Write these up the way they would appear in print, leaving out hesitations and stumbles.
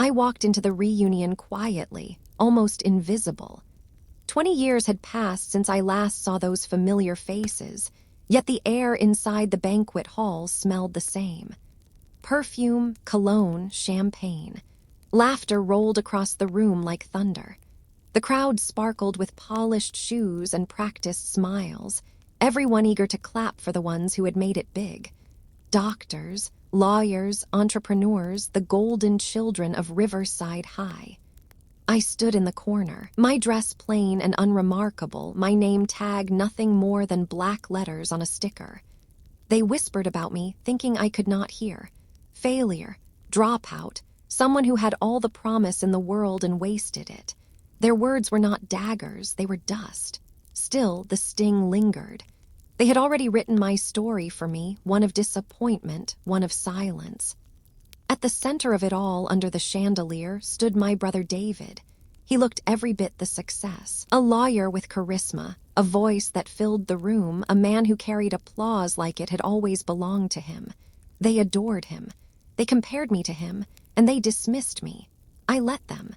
I walked into the reunion quietly, almost invisible. 20 years had passed since I last saw those familiar faces, yet the air inside the banquet hall smelled the same. Perfume, cologne, champagne. Laughter rolled across the room like thunder. The crowd sparkled with polished shoes and practiced smiles, everyone eager to clap for the ones who had made it big. Doctors, lawyers, entrepreneurs, the golden children of Riverside High. I stood in the corner, my dress plain and unremarkable, my name tag nothing more than black letters on a sticker. They whispered about me, thinking I could not hear. Failure, dropout, someone who had all the promise in the world and wasted it. Their words were not daggers, they were dust. Still, the sting lingered. They had already written my story for me, one of disappointment, one of silence. At the center of it all, under the chandelier, stood my brother David. He looked every bit the success. A lawyer with charisma, a voice that filled the room, a man who carried applause like it had always belonged to him. They adored him. They compared me to him, and they dismissed me. I let them.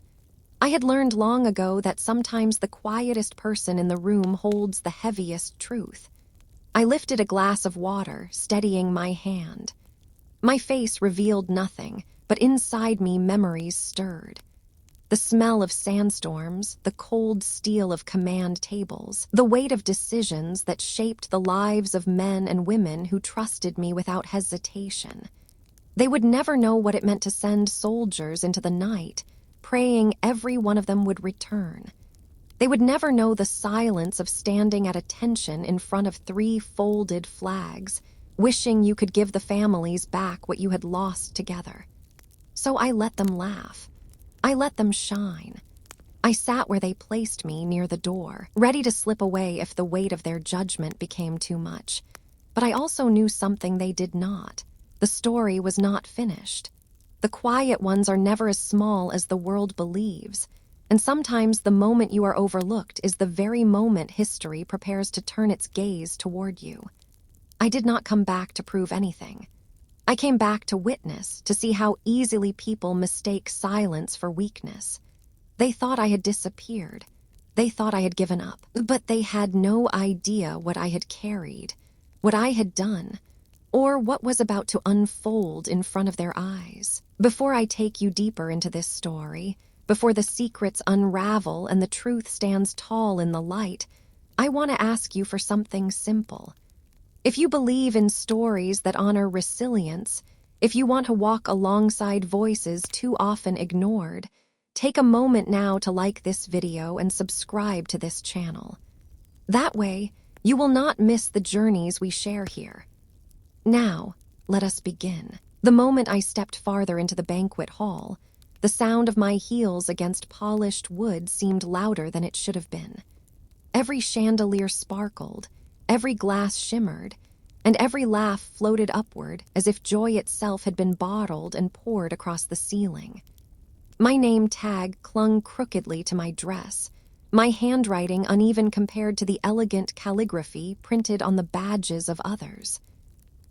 I had learned long ago that sometimes the quietest person in the room holds the heaviest truth. I lifted a glass of water, steadying my hand. My face revealed nothing, but inside me memories stirred. The smell of sandstorms, the cold steel of command tables, the weight of decisions that shaped the lives of men and women who trusted me without hesitation. They would never know what it meant to send soldiers into the night, praying every one of them would return. They would never know the silence of standing at attention in front of 3 folded flags, wishing you could give the families back what you had lost together. So I let them laugh. I let them shine. I sat where they placed me near the door, ready to slip away if the weight of their judgment became too much. But I also knew something they did not. The story was not finished. The quiet ones are never as small as the world believes. And sometimes the moment you are overlooked is the very moment history prepares to turn its gaze toward you. I did not come back to prove anything. I came back to witness, to see how easily people mistake silence for weakness. They thought I had disappeared. They thought I had given up. But they had no idea what I had carried, what I had done, or what was about to unfold in front of their eyes. Before I take you deeper into this story, before the secrets unravel and the truth stands tall in the light, I want to ask you for something simple. If you believe in stories that honor resilience, if you want to walk alongside voices too often ignored, take a moment now to like this video and subscribe to this channel. That way, you will not miss the journeys we share here. Now, let us begin. The moment I stepped farther into the banquet hall, the sound of my heels against polished wood seemed louder than it should have been. Every chandelier sparkled, every glass shimmered, and every laugh floated upward as if joy itself had been bottled and poured across the ceiling. My name tag clung crookedly to my dress, my handwriting uneven compared to the elegant calligraphy printed on the badges of others.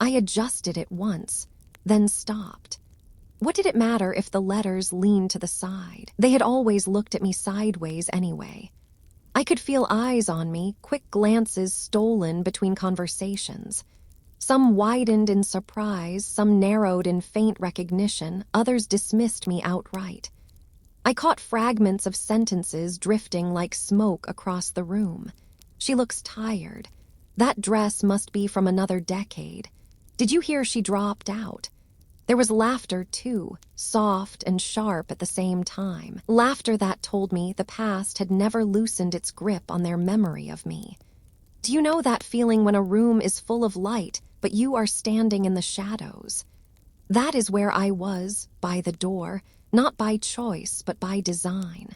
I adjusted it once, then stopped. What did it matter if the letters leaned to the side? They had always looked at me sideways anyway. I could feel eyes on me, quick glances stolen between conversations. Some widened in surprise, some narrowed in faint recognition, others dismissed me outright. I caught fragments of sentences drifting like smoke across the room. She looks tired. That dress must be from another decade. Did you hear she dropped out? There was laughter, too, soft and sharp at the same time. Laughter that told me the past had never loosened its grip on their memory of me. Do you know that feeling when a room is full of light, but you are standing in the shadows? That is where I was, by the door, not by choice, but by design.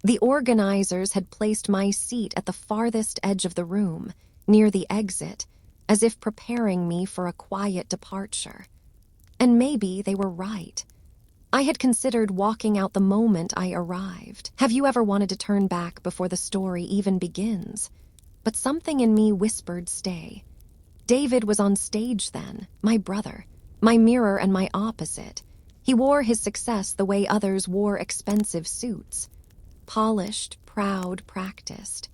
The organizers had placed my seat at the farthest edge of the room, near the exit, as if preparing me for a quiet departure. And maybe they were right. I had considered walking out the moment I arrived. Have you ever wanted to turn back before the story even begins? But something in me whispered stay. David was on stage then, my brother, my mirror and my opposite. He wore his success the way others wore expensive suits. Polished, proud, practiced.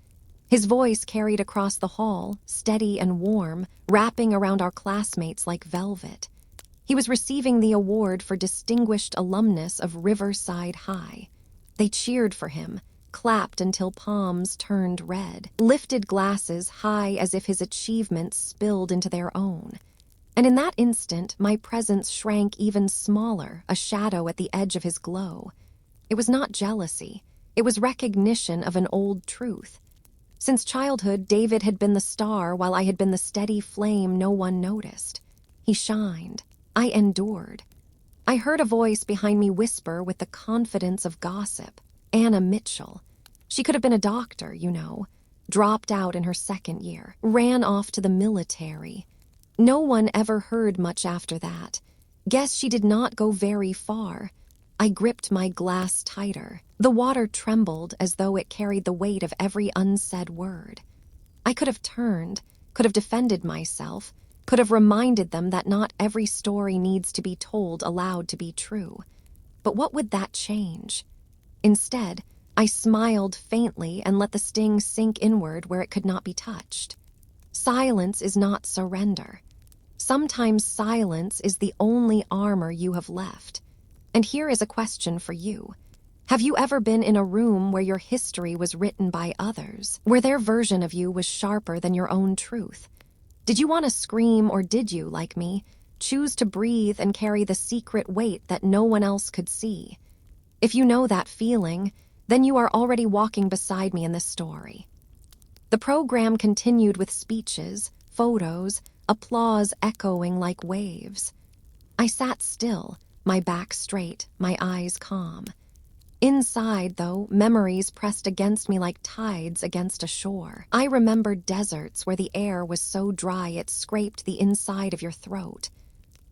His voice carried across the hall, steady and warm, wrapping around our classmates like velvet. He was receiving the award for Distinguished Alumnus of Riverside High. They cheered for him, clapped until palms turned red, lifted glasses high as if his achievements spilled into their own. And in that instant, my presence shrank even smaller, a shadow at the edge of his glow. It was not jealousy. It was recognition of an old truth. Since childhood, David had been the star while I had been the steady flame no one noticed. He shined. I endured. I heard a voice behind me whisper with the confidence of gossip. Anna Mitchell. She could have been a doctor, you know. Dropped out in her second year. Ran off to the military. No one ever heard much after that. Guess she did not go very far. I gripped my glass tighter. The water trembled as though it carried the weight of every unsaid word. I could have turned, could have defended myself, could have reminded them that not every story needs to be told aloud to be true. But what would that change? Instead, I smiled faintly and let the sting sink inward where it could not be touched. Silence is not surrender. Sometimes silence is the only armor you have left. And here is a question for you. Have you ever been in a room where your history was written by others, where their version of you was sharper than your own truth? Did you want to scream, or did you, like me, choose to breathe and carry the secret weight that no one else could see? If you know that feeling, then you are already walking beside me in this story. The program continued with speeches, photos, applause echoing like waves. I sat still, my back straight, my eyes calm. Inside, though, memories pressed against me like tides against a shore. I remembered deserts where the air was so dry it scraped the inside of your throat.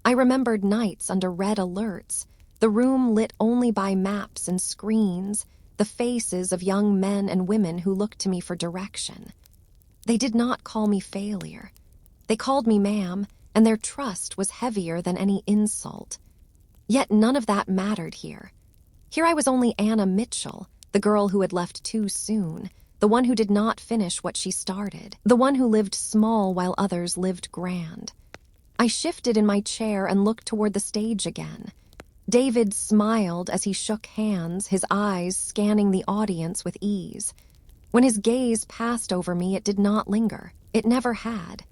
I remembered nights under red alerts, the room lit only by maps and screens, the faces of young men and women who looked to me for direction. They did not call me failure. They called me ma'am, and their trust was heavier than any insult. Yet none of that mattered here. Here I was only Anna Mitchell, the girl who had left too soon, the one who did not finish what she started, the one who lived small while others lived grand. I shifted in my chair and looked toward the stage again. David smiled as he shook hands, his eyes scanning the audience with ease. When his gaze passed over me, it did not linger. It never had.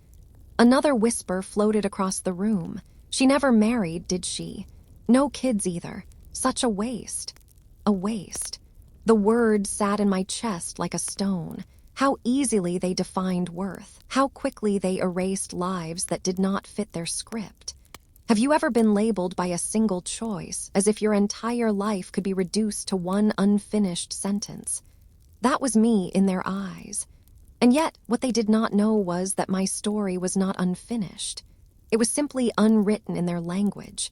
Another whisper floated across the room. She never married, did she? No kids either. Such a waste. A waste. The word sat in my chest like a stone. How easily they defined worth. How quickly they erased lives that did not fit their script. Have you ever been labeled by a single choice, as if your entire life could be reduced to one unfinished sentence? That was me in their eyes. And yet, what they did not know was that my story was not unfinished. It was simply unwritten in their language.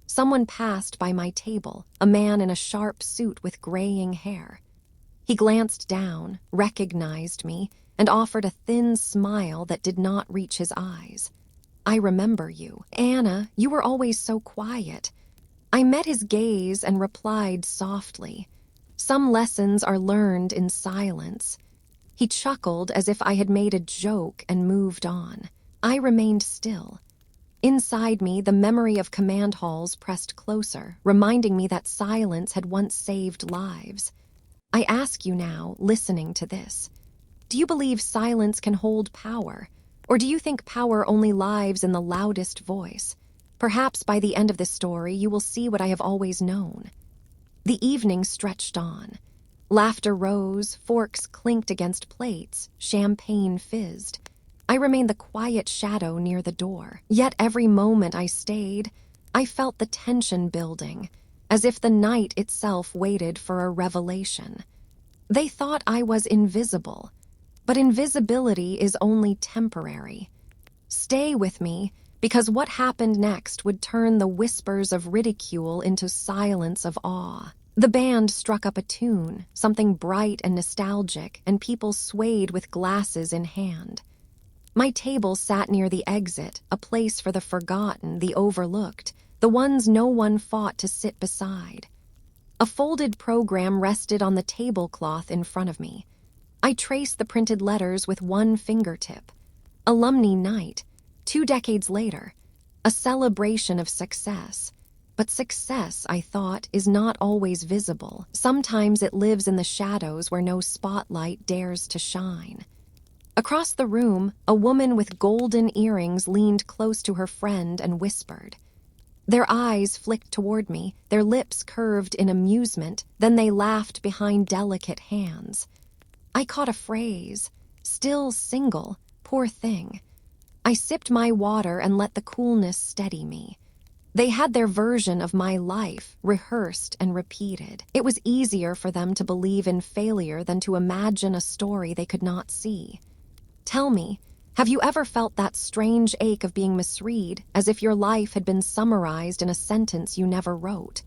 Someone passed by my table, a man in a sharp suit with graying hair. He glanced down, recognized me, and offered a thin smile that did not reach his eyes. I remember you. Anna, you were always so quiet. I met his gaze and replied softly. Some lessons are learned in silence. He chuckled as if I had made a joke and moved on. I remained still. Inside me, the memory of command halls pressed closer, reminding me that silence had once saved lives. I ask you now, listening to this, do you believe silence can hold power? Or do you think power only lives in the loudest voice? Perhaps by the end of this story, you will see what I have always known. The evening stretched on. Laughter rose, forks clinked against plates, champagne fizzed. I remained the quiet shadow near the door. Yet every moment I stayed, I felt the tension building, as if the night itself waited for a revelation. They thought I was invisible, but invisibility is only temporary. Stay with me, because what happened next would turn the whispers of ridicule into silence of awe. The band struck up a tune, something bright and nostalgic, and people swayed with glasses in hand. My table sat near the exit, a place for the forgotten, the overlooked, the ones no one fought to sit beside. A folded program rested on the tablecloth in front of me. I traced the printed letters with one fingertip. Alumni night, 2 decades later, a celebration of success. But success, I thought, is not always visible. Sometimes it lives in the shadows where no spotlight dares to shine. Across the room, a woman with golden earrings leaned close to her friend and whispered. Their eyes flicked toward me, their lips curved in amusement, then they laughed behind delicate hands. I caught a phrase, still single, poor thing. I sipped my water and let the coolness steady me. They had their version of my life, rehearsed and repeated. It was easier for them to believe in failure than to imagine a story they could not see. Tell me, have you ever felt that strange ache of being misread, as if your life had been summarized in a sentence you never wrote?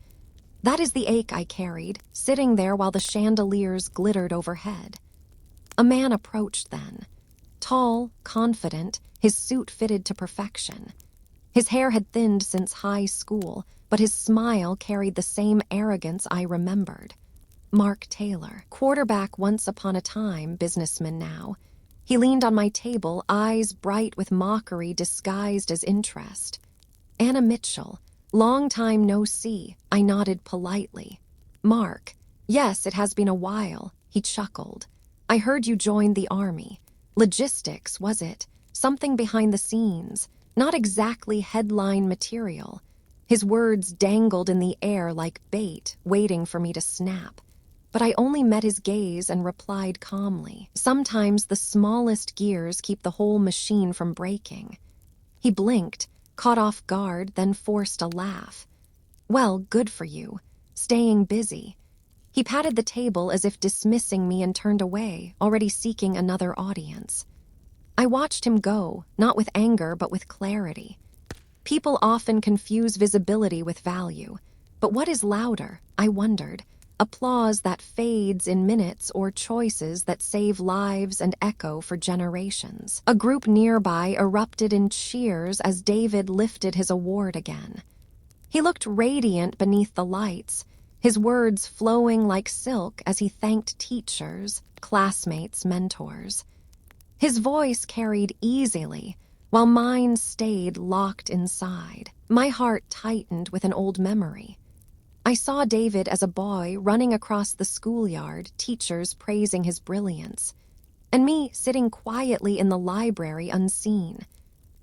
That is the ache I carried, sitting there while the chandeliers glittered overhead. A man approached then. Tall, confident, his suit fitted to perfection. His hair had thinned since high school, but his smile carried the same arrogance I remembered. Mark Taylor, quarterback once upon a time, businessman now. He leaned on my table, eyes bright with mockery disguised as interest. Anna Mitchell, long time no see, I nodded politely. Mark, yes, it has been a while, he chuckled. I heard you joined the army. Logistics, was it? Something behind the scenes, not exactly headline material. His words dangled in the air like bait, waiting for me to snap. But I only met his gaze and replied calmly. Sometimes the smallest gears keep the whole machine from breaking. He blinked, caught off guard, then forced a laugh. Well, good for you. Staying busy. He patted the table as if dismissing me and turned away, already seeking another audience. I watched him go, not with anger but with clarity. People often confuse visibility with value. But what is louder, I wondered? Applause that fades in minutes or choices that save lives and echo for generations. A group nearby erupted in cheers as David lifted his award again. He looked radiant beneath the lights, his words flowing like silk as he thanked teachers, classmates, mentors. His voice carried easily, while mine stayed locked inside. My heart tightened with an old memory. I saw David as a boy running across the schoolyard, teachers praising his brilliance, and me sitting quietly in the library unseen.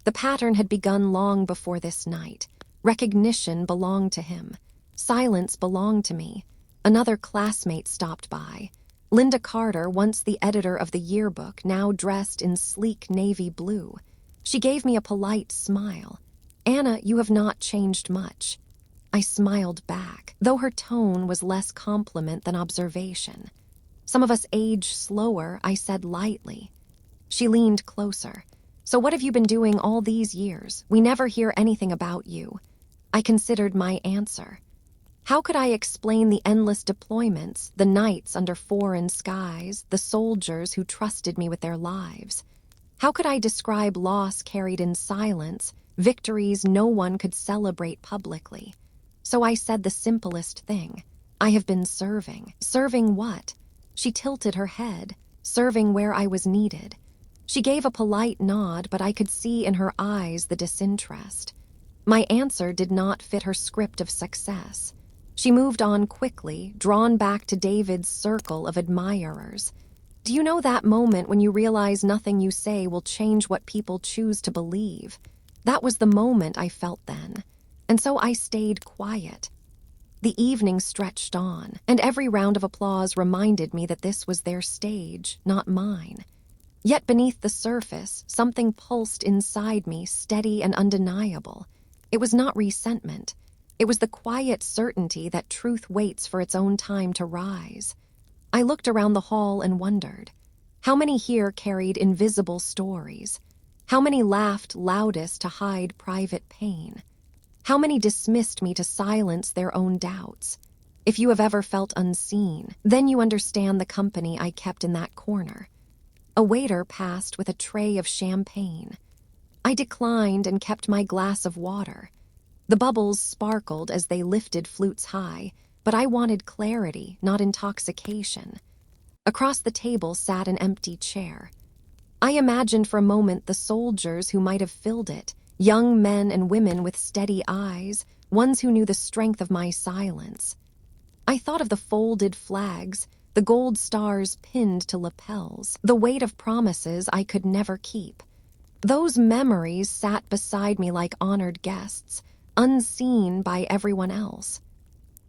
The pattern had begun long before this night. Recognition belonged to him. Silence belonged to me. Another classmate stopped by. Linda Carter, once the editor of the yearbook, now dressed in sleek navy blue. She gave me a polite smile. Anna, you have not changed much. I smiled back, though her tone was less compliment than observation. Some of us age slower, I said lightly. She leaned closer. So what have you been doing all these years? We never hear anything about you. I considered my answer. How could I explain the endless deployments, the nights under foreign skies, the soldiers who trusted me with their lives? How could I describe loss carried in silence, victories no one could celebrate publicly? So I said the simplest thing. I have been serving. Serving what? She tilted her head, serving where I was needed. She gave a polite nod, but I could see in her eyes the disinterest. My answer did not fit her script of success. She moved on quickly, drawn back to David's circle of admirers. Do you know that moment when you realize nothing you say will change what people choose to believe? That was the moment I felt then. And so I stayed quiet. The evening stretched on, and every round of applause reminded me that this was their stage, not mine. Yet beneath the surface, something pulsed inside me, steady and undeniable. It was not resentment. It was the quiet certainty that truth waits for its own time to rise. I looked around the hall and wondered. How many here carried invisible stories? How many laughed loudest to hide private pain? How many dismissed me to silence their own doubts? If you have ever felt unseen, then you understand the company I kept in that corner. A waiter passed with a tray of champagne. I declined and kept my glass of water. The bubbles sparkled as they lifted flutes high, but I wanted clarity, not intoxication. Across the table sat an empty chair. I imagined for a moment the soldiers who might have filled it, young men and women with steady eyes, ones who knew the strength of my silence. I thought of the folded flags, the gold stars pinned to lapels, the weight of promises I could never keep. Those memories sat beside me like honored guests, unseen by everyone else.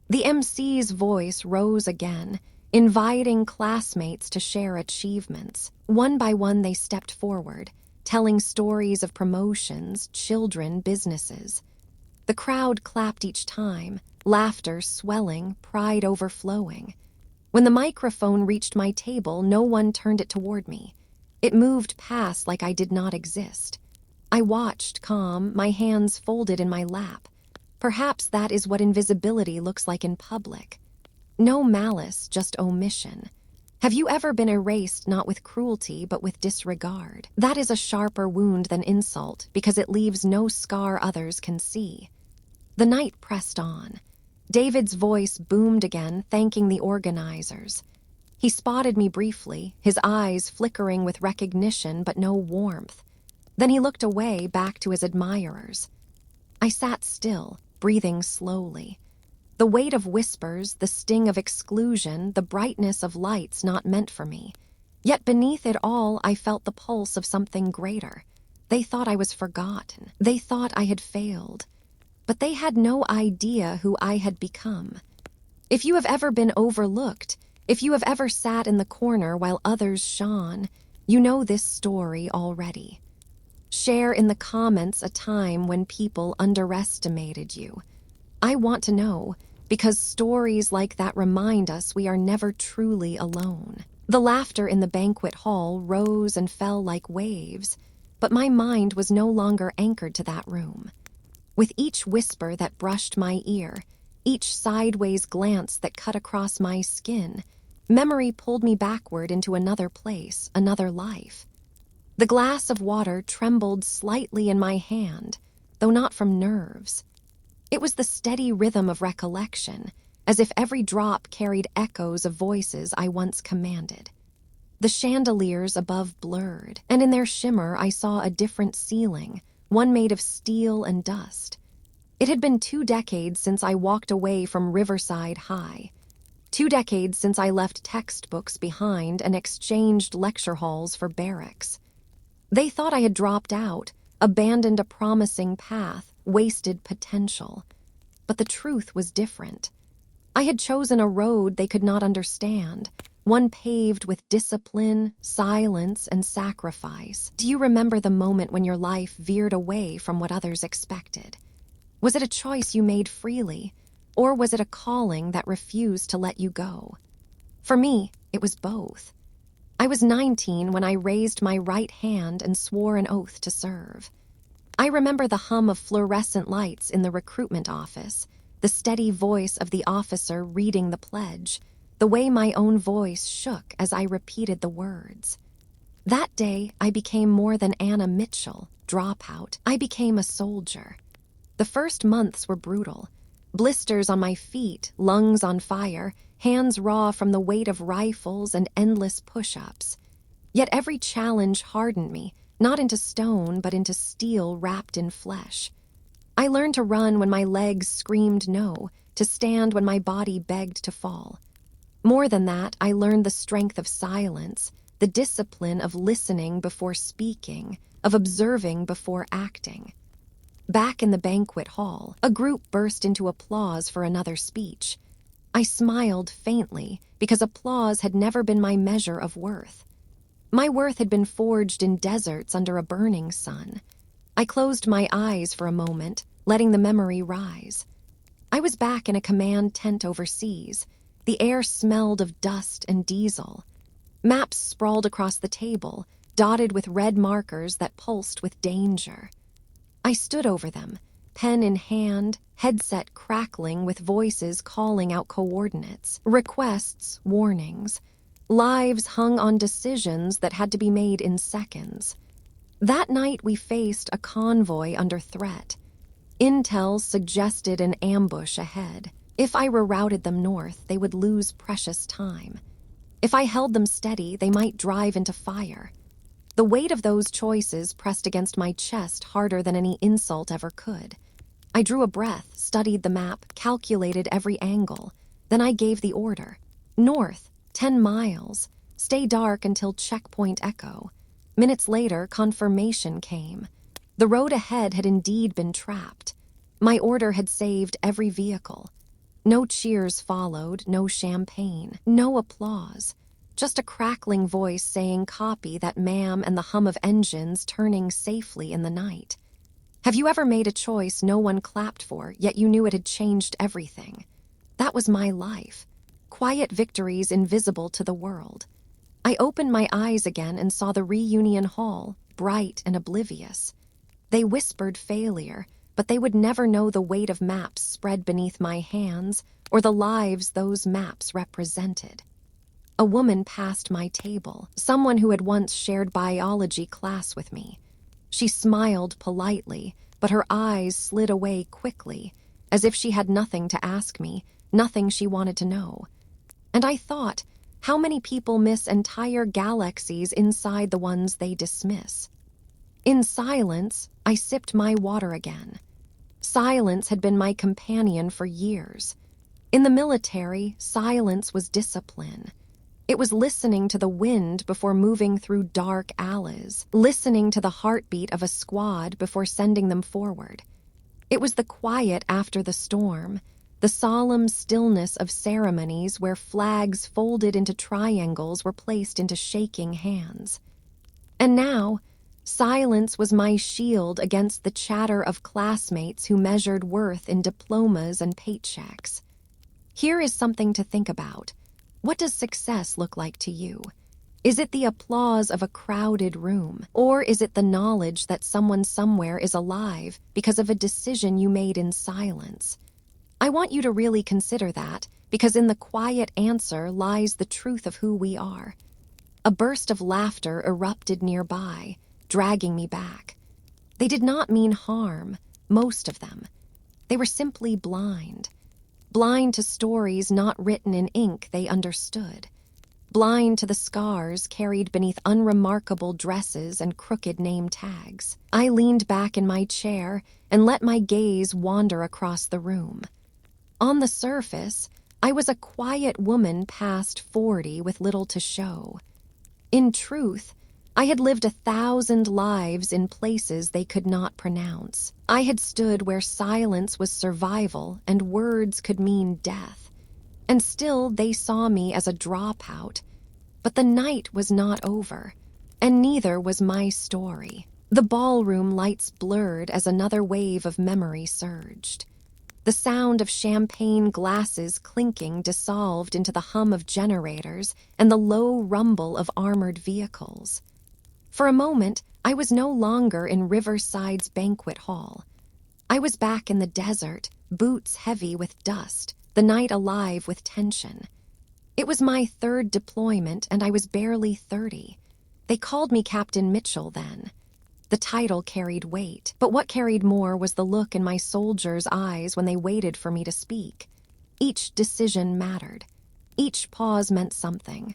The MC's voice rose again, inviting classmates to share achievements. One by one they stepped forward, telling stories of promotions, children, businesses. The crowd clapped each time, laughter swelling, pride overflowing. When the microphone reached my table, no one turned it toward me. It moved past like I did not exist. I watched, calm, my hands folded in my lap. Perhaps that is what invisibility looks like in public. No malice, just omission. Have you ever been erased not with cruelty but with disregard? That is a sharper wound than insult because it leaves no scar others can see. The night pressed on. David's voice boomed again, thanking the organizers. He spotted me briefly, his eyes flickering with recognition but no warmth. Then he looked away, back to his admirers. I sat still, breathing slowly. The weight of whispers, the sting of exclusion, the brightness of lights not meant for me. Yet beneath it all, I felt the pulse of something greater. They thought I was forgotten. They thought I had failed. But they had no idea who I had become. If you have ever been overlooked, if you have ever sat in the corner while others shone, you know this story already. Share in the comments a time when people underestimated you. I want to know, because stories like that remind us we are never truly alone. The laughter in the banquet hall rose and fell like waves, but my mind was no longer anchored to that room. With each whisper that brushed my ear, each sideways glance that cut across my skin, memory pulled me backward into another place, another life. The glass of water trembled slightly in my hand, though not from nerves. It was the steady rhythm of recollection, as if every drop carried echoes of voices I once commanded. The chandeliers above blurred, and in their shimmer I saw a different ceiling, one made of steel and dust. It had been 2 decades since I walked away from Riverside High. 2 decades since I left textbooks behind and exchanged lecture halls for barracks. They thought I had dropped out, abandoned a promising path, wasted potential. But the truth was different. I had chosen a road they could not understand, one paved with discipline, silence, and sacrifice. Do you remember the moment when your life veered away from what others expected? Was it a choice you made freely, or was it a calling that refused to let you go? For me, it was both. I was 19 when I raised my right hand and swore an oath to serve. I remember the hum of fluorescent lights in the recruitment office, the steady voice of the officer reading the pledge, the way my own voice shook as I repeated the words. That day, I became more than Anna Mitchell, dropout. I became a soldier. The first months were brutal. Blisters on my feet, lungs on fire, hands raw from the weight of rifles and endless push-ups. Yet every challenge hardened me, not into stone, but into steel wrapped in flesh. I learned to run when my legs screamed no, to stand when my body begged to fall. More than that, I learned the strength of silence, the discipline of listening before speaking, of observing before acting. Back in the banquet hall, a group burst into applause for another speech. I smiled faintly because applause had never been my measure of worth. My worth had been forged in deserts under a burning sun. I closed my eyes for a moment, letting the memory rise. I was back in a command tent overseas. The air smelled of dust and diesel. Maps sprawled across the table, dotted with red markers that pulsed with danger. I stood over them, pen in hand, headset crackling with voices calling out coordinates, requests, warnings. Lives hung on decisions that had to be made in seconds. That night we faced a convoy under threat. Intel suggested an ambush ahead. If I rerouted them north, they would lose precious time. If I held them steady, they might drive into fire. The weight of those choices pressed against my chest harder than any insult ever could. I drew a breath, studied the map, calculated every angle. Then I gave the order. North, 10 miles. Stay dark until checkpoint echo. Minutes later, confirmation came. The road ahead had indeed been trapped. My order had saved every vehicle. No cheers followed, no champagne, no applause. Just a crackling voice saying copy that ma'am and the hum of engines turning safely in the night. Have you ever made a choice no one clapped for, yet you knew it had changed everything? That was my life. Quiet victories invisible to the world. I opened my eyes again and saw the reunion hall, bright and oblivious. They whispered failure, but they would never know the weight of maps spread beneath my hands or the lives those maps represented. A woman passed my table, someone who had once shared biology class with me. She smiled politely, but her eyes slid away quickly, as if she had nothing to ask me, nothing she wanted to know. And I thought, how many people miss entire galaxies inside the ones they dismiss? In silence, I sipped my water again. Silence had been my companion for years. In the military, silence was discipline. It was listening to the wind before moving through dark alleys, listening to the heartbeat of a squad before sending them forward. It was the quiet after the storm, the solemn stillness of ceremonies where flags folded into triangles were placed into shaking hands. And now, silence was my shield against the chatter of classmates who measured worth in diplomas and paychecks. Here is something to think about. What does success look like to you? Is it the applause of a crowded room, or is it the knowledge that someone somewhere is alive because of a decision you made in silence? I want you to really consider that, because in the quiet answer lies the truth of who we are. A burst of laughter erupted nearby, dragging me back. They did not mean harm, most of them. They were simply blind. Blind to stories not written in ink they understood. Blind to the scars carried beneath unremarkable dresses and crooked name tags. I leaned back in my chair and let my gaze wander across the room. On the surface, I was a quiet woman past 40 with little to show. In truth, I had lived 1,000 lives in places they could not pronounce. I had stood where silence was survival and words could mean death. And still they saw me as a dropout. But the night was not over, and neither was my story. The ballroom lights blurred as another wave of memory surged. The sound of champagne glasses clinking dissolved into the hum of generators and the low rumble of armored vehicles. For a moment, I was no longer in Riverside's banquet hall. I was back in the desert, boots heavy with dust, the night alive with tension. It was my 3rd deployment, and I was barely 30. They called me Captain Mitchell then. The title carried weight, but what carried more was the look in my soldiers' eyes when they waited for me to speak. Each decision mattered. Each pause meant something.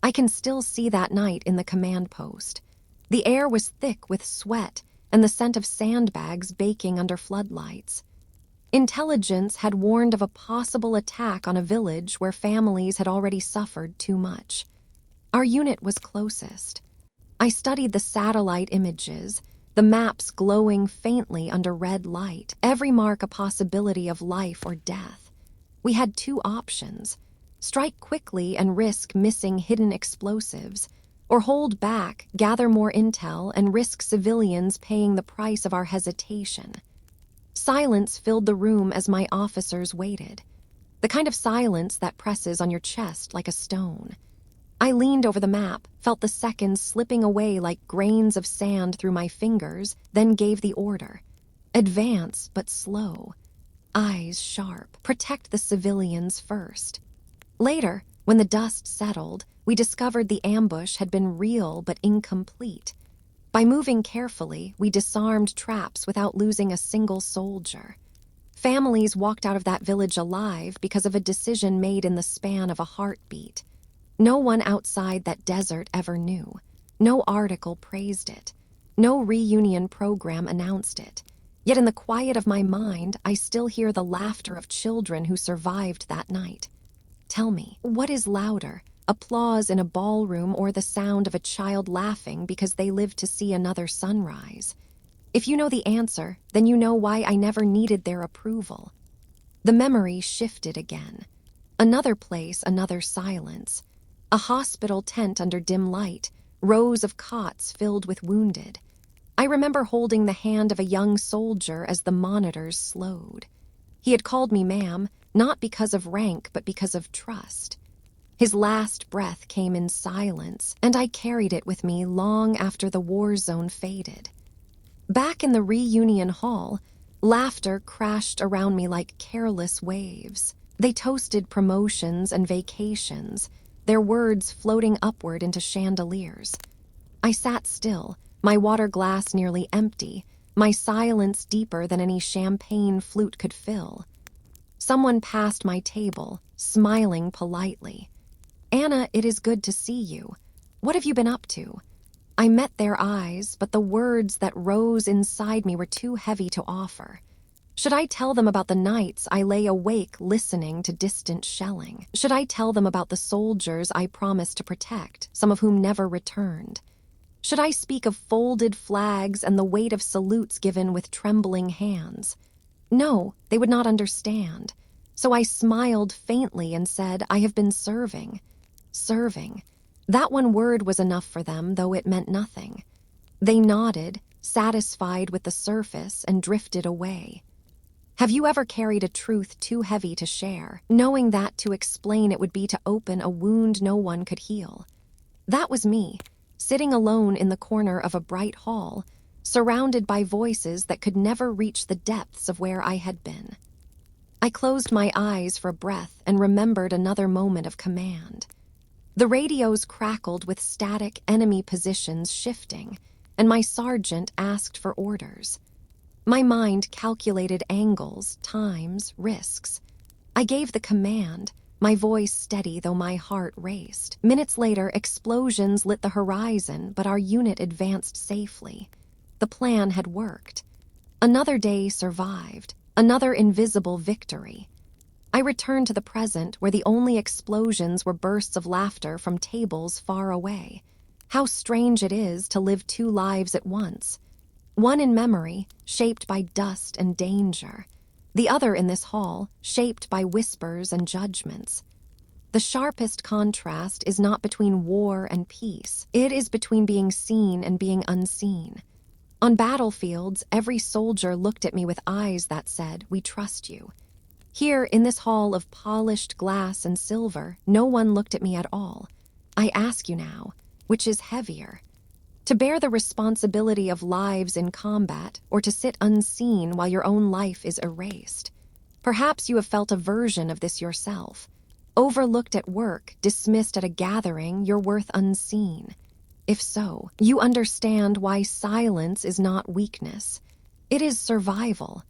I can still see that night in the command post. The air was thick with sweat and the scent of sandbags baking under floodlights. Intelligence had warned of a possible attack on a village where families had already suffered too much. Our unit was closest. I studied the satellite images, the maps glowing faintly under red light, every mark a possibility of life or death. We had 2 options: strike quickly and risk missing hidden explosives, or hold back, gather more intel, and risk civilians paying the price of our hesitation. Silence filled the room as my officers waited, the kind of silence that presses on your chest like a stone. I leaned over the map, felt the seconds slipping away like grains of sand through my fingers, then gave the order. Advance, but slow. Eyes sharp. Protect the civilians first. Later, when the dust settled, we discovered the ambush had been real but incomplete. By moving carefully, we disarmed traps without losing a single soldier. Families walked out of that village alive because of a decision made in the span of a heartbeat. No one outside that desert ever knew. No article praised it. No reunion program announced it. Yet in the quiet of my mind, I still hear the laughter of children who survived that night. Tell me, what is louder, applause in a ballroom or the sound of a child laughing because they lived to see another sunrise? If you know the answer, then you know why I never needed their approval. The memory shifted again. Another place, another silence. A hospital tent under dim light, rows of cots filled with wounded. I remember holding the hand of a young soldier as the monitors slowed. He had called me ma'am, not because of rank, but because of trust. His last breath came in silence, and I carried it with me long after the war zone faded. Back in the reunion hall, laughter crashed around me like careless waves. They toasted promotions and vacations, their words floating upward into chandeliers. I sat still, my water glass nearly empty, my silence deeper than any champagne flute could fill. Someone passed my table, smiling politely. "Anna, it is good to see you. What have you been up to?" I met their eyes, but the words that rose inside me were too heavy to offer. Should I tell them about the nights I lay awake listening to distant shelling? Should I tell them about the soldiers I promised to protect, some of whom never returned? Should I speak of folded flags and the weight of salutes given with trembling hands? No, they would not understand. So I smiled faintly and said, "I have been serving." Serving. That one word was enough for them, though it meant nothing. They nodded, satisfied with the surface, and drifted away. Have you ever carried a truth too heavy to share, knowing that to explain it would be to open a wound no one could heal? That was me, sitting alone in the corner of a bright hall, surrounded by voices that could never reach the depths of where I had been. I closed my eyes for breath and remembered another moment of command. The radios crackled with static enemy positions shifting, and my sergeant asked for orders. My mind calculated angles, times, risks. I gave the command, my voice steady though my heart raced. Minutes later, explosions lit the horizon, but our unit advanced safely. The plan had worked. Another day survived, another invisible victory. I returned to the present, where the only explosions were bursts of laughter from tables far away. How strange it is to live two lives at once. One in memory, shaped by dust and danger. The other in this hall, shaped by whispers and judgments. The sharpest contrast is not between war and peace. It is between being seen and being unseen. On battlefields, every soldier looked at me with eyes that said, "We trust you." Here, in this hall of polished glass and silver, no one looked at me at all. I ask you now, which is heavier? To bear the responsibility of lives in combat, or to sit unseen while your own life is erased? Perhaps you have felt a version of this yourself. Overlooked at work, dismissed at a gathering, your worth unseen. If so, you understand why silence is not weakness. It is survival.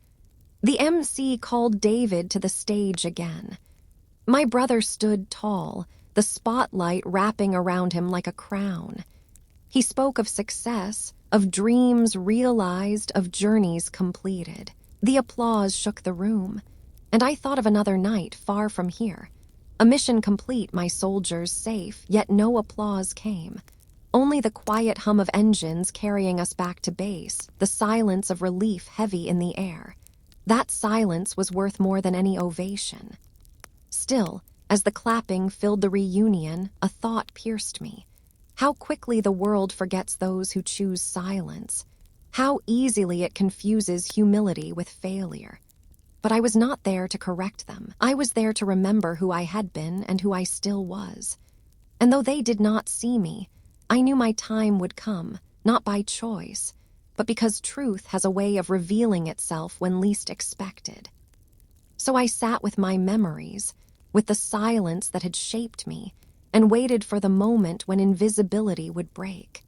The MC called David to the stage again. My brother stood tall, the spotlight wrapping around him like a crown. He spoke of success, of dreams realized, of journeys completed. The applause shook the room, and I thought of another night far from here. A mission complete, my soldiers safe, yet no applause came. Only the quiet hum of engines carrying us back to base, the silence of relief heavy in the air. That silence was worth more than any ovation. Still, as the clapping filled the reunion, a thought pierced me. How quickly the world forgets those who choose silence. How easily it confuses humility with failure. But I was not there to correct them. I was there to remember who I had been and who I still was. And though they did not see me, I knew my time would come, not by choice, but because truth has a way of revealing itself when least expected. So I sat with my memories, with the silence that had shaped me, and waited for the moment when invisibility would break.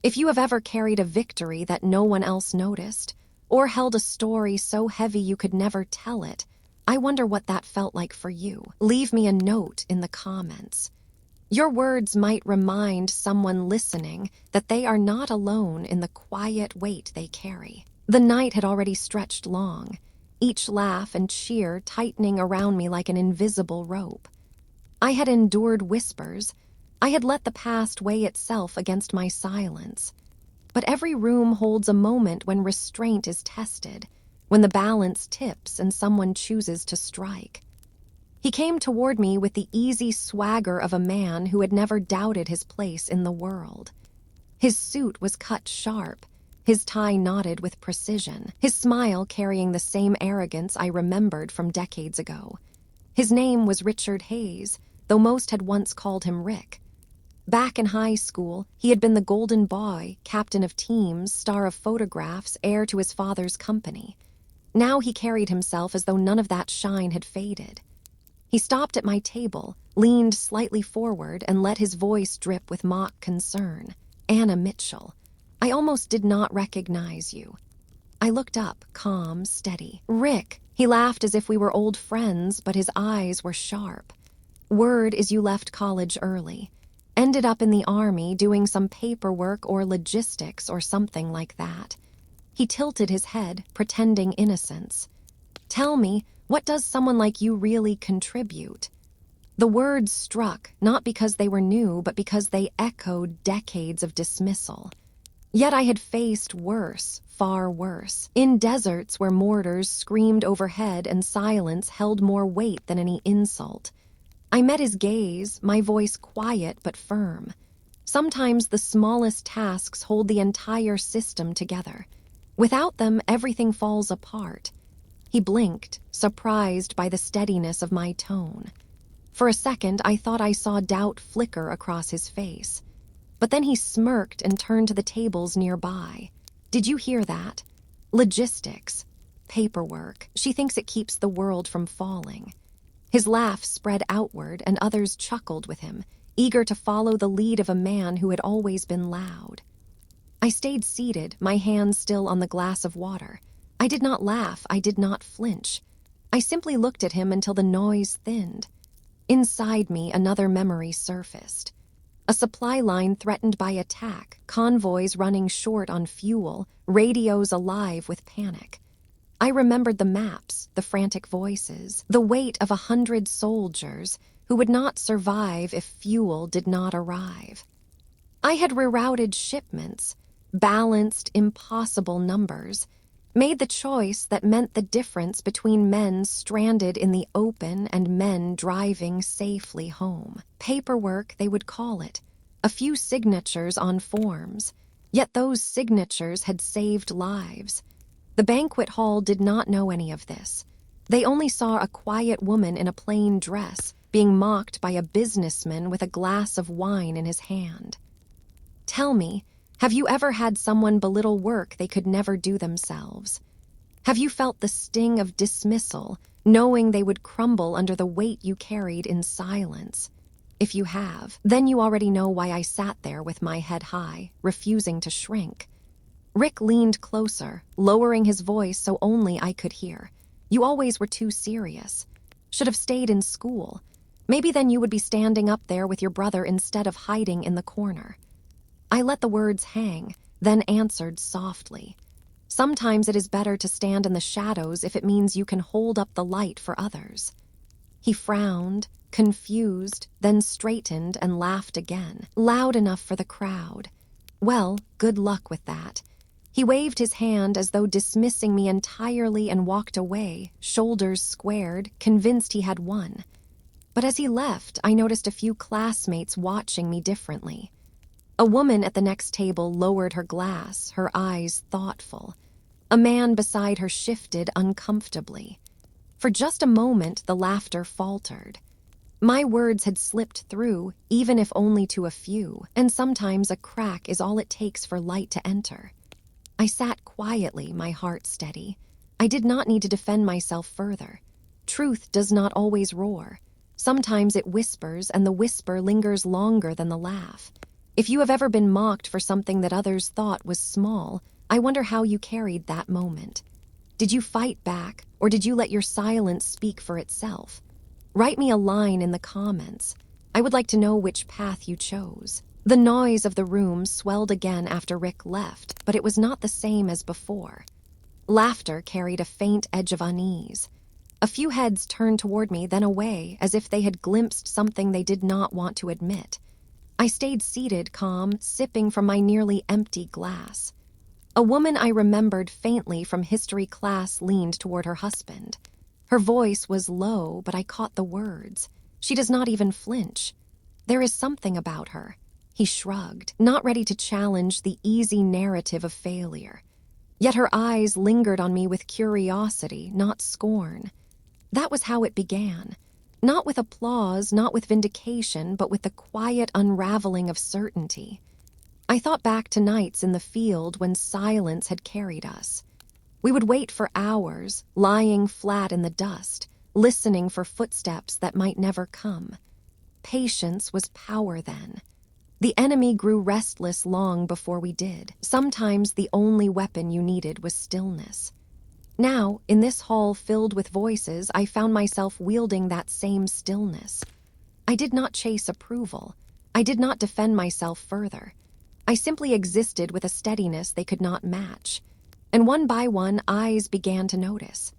If you have ever carried a victory that no one else noticed, or held a story so heavy you could never tell it, I wonder what that felt like for you. Leave me a note in the comments. Your words might remind someone listening that they are not alone in the quiet weight they carry. The night had already stretched long, each laugh and cheer tightening around me like an invisible rope. I had endured whispers. I had let the past weigh itself against my silence. But every room holds a moment when restraint is tested, when the balance tips and someone chooses to strike. He came toward me with the easy swagger of a man who had never doubted his place in the world. His suit was cut sharp, his tie knotted with precision, his smile carrying the same arrogance I remembered from decades ago. His name was Richard Hayes, though most had once called him Rick. Back in high school, he had been the golden boy, captain of teams, star of photographs, heir to his father's company. Now he carried himself as though none of that shine had faded. He stopped at my table, leaned slightly forward, and let his voice drip with mock concern. "Anna Mitchell, I almost did not recognize you." I looked up, calm, steady. "Rick," he laughed as if we were old friends, but his eyes were sharp. "Word is you left college early. Ended up in the army doing some paperwork or logistics or something like that." He tilted his head, pretending innocence. "Tell me, what does someone like you really contribute?" The words struck, not because they were new, but because they echoed decades of dismissal. Yet I had faced worse, far worse. In deserts where mortars screamed overhead and silence held more weight than any insult. I met his gaze, my voice quiet but firm. Sometimes the smallest tasks hold the entire system together. Without them, everything falls apart. He blinked, surprised by the steadiness of my tone. For a second, I thought I saw doubt flicker across his face. But then he smirked and turned to the tables nearby. "Did you hear that? Logistics. Paperwork. She thinks it keeps the world from falling." His laugh spread outward, and others chuckled with him, eager to follow the lead of a man who had always been loud. I stayed seated, my hands still on the glass of water. I did not laugh, I did not flinch. I simply looked at him until the noise thinned. Inside me, another memory surfaced. A supply line threatened by attack, convoys running short on fuel, radios alive with panic. I remembered the maps, the frantic voices, the weight of 100 soldiers who would not survive if fuel did not arrive. I had rerouted shipments, balanced impossible numbers, made the choice that meant the difference between men stranded in the open and men driving safely home. Paperwork, they would call it, a few signatures on forms, yet those signatures had saved lives. The banquet hall did not know any of this. They only saw a quiet woman in a plain dress being mocked by a businessman with a glass of wine in his hand. "Tell me, have you ever had someone belittle work they could never do themselves? Have you felt the sting of dismissal, knowing they would crumble under the weight you carried in silence? If you have, then you already know why I sat there with my head high, refusing to shrink." Rick leaned closer, lowering his voice so only I could hear. "You always were too serious. Should have stayed in school. Maybe then you would be standing up there with your brother instead of hiding in the corner." I let the words hang, then answered softly. "Sometimes it is better to stand in the shadows if it means you can hold up the light for others." He frowned, confused, then straightened and laughed again, loud enough for the crowd. "Well, good luck with that." He waved his hand as though dismissing me entirely and walked away, shoulders squared, convinced he had won. But as he left, I noticed a few classmates watching me differently. A woman at the next table lowered her glass, her eyes thoughtful. A man beside her shifted uncomfortably. For just a moment, the laughter faltered. My words had slipped through, even if only to a few, and sometimes a crack is all it takes for light to enter. I sat quietly, my heart steady. I did not need to defend myself further. Truth does not always roar. Sometimes it whispers, and the whisper lingers longer than the laugh. If you have ever been mocked for something that others thought was small, I wonder how you carried that moment. Did you fight back, or did you let your silence speak for itself? Write me a line in the comments. I would like to know which path you chose. The noise of the room swelled again after Rick left, but it was not the same as before. Laughter carried a faint edge of unease. A few heads turned toward me, then away, as if they had glimpsed something they did not want to admit. I stayed seated, calm, sipping from my nearly empty glass. A woman I remembered faintly from history class leaned toward her husband. Her voice was low, but I caught the words. She does not even flinch. There is something about her. He shrugged, not ready to challenge the easy narrative of failure. Yet her eyes lingered on me with curiosity, not scorn. That was how it began. Not with applause, not with vindication, but with the quiet unraveling of certainty. I thought back to nights in the field when silence had carried us. We would wait for hours, lying flat in the dust, listening for footsteps that might never come. Patience was power then. The enemy grew restless long before we did. Sometimes the only weapon you needed was stillness. Now, in this hall filled with voices, I found myself wielding that same stillness. I did not chase approval. I did not defend myself further. I simply existed with a steadiness they could not match. And one by one, eyes began to notice.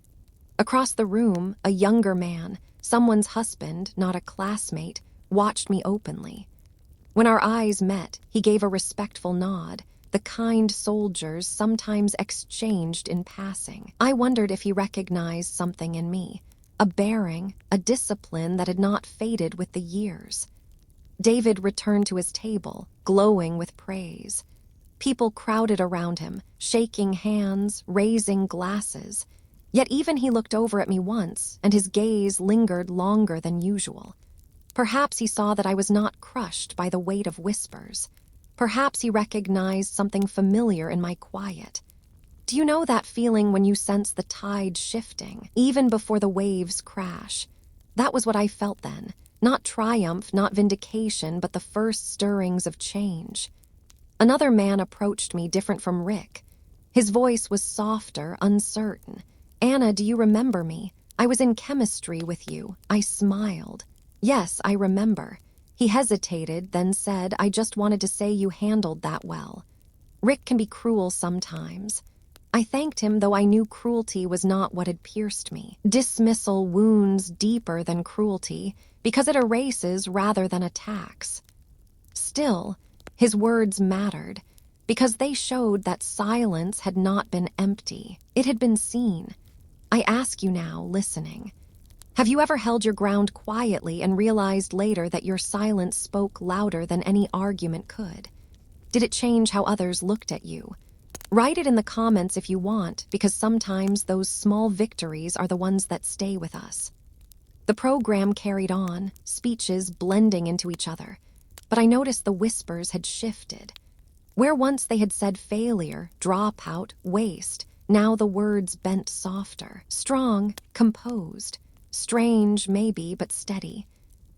Across the room, a younger man, someone's husband, not a classmate, watched me openly. When our eyes met, he gave a respectful nod, the kind soldiers sometimes exchanged in passing. I wondered if he recognized something in me, a bearing, a discipline that had not faded with the years. David returned to his table, glowing with praise. People crowded around him, shaking hands, raising glasses. Yet even he looked over at me once, and his gaze lingered longer than usual. Perhaps he saw that I was not crushed by the weight of whispers. Perhaps he recognized something familiar in my quiet. Do you know that feeling when you sense the tide shifting, even before the waves crash? That was what I felt then. Not triumph, not vindication, but the first stirrings of change. Another man approached me, different from Rick. His voice was softer, uncertain. "Anna, do you remember me? I was in chemistry with you." I smiled. "Yes, I remember." He hesitated, then said, "I just wanted to say you handled that well." Rick can be cruel sometimes. I thanked him, though I knew cruelty was not what had pierced me. Dismissal wounds deeper than cruelty, because it erases rather than attacks. Still, his words mattered, because they showed that silence had not been empty. It had been seen. I ask you now, listening. Have you ever held your ground quietly and realized later that your silence spoke louder than any argument could? Did it change how others looked at you? Write it in the comments if you want, because sometimes those small victories are the ones that stay with us. The program carried on, speeches blending into each other, but I noticed the whispers had shifted. Where once they had said failure, dropout, waste, now the words bent softer, strong, composed. Strange, maybe, but steady.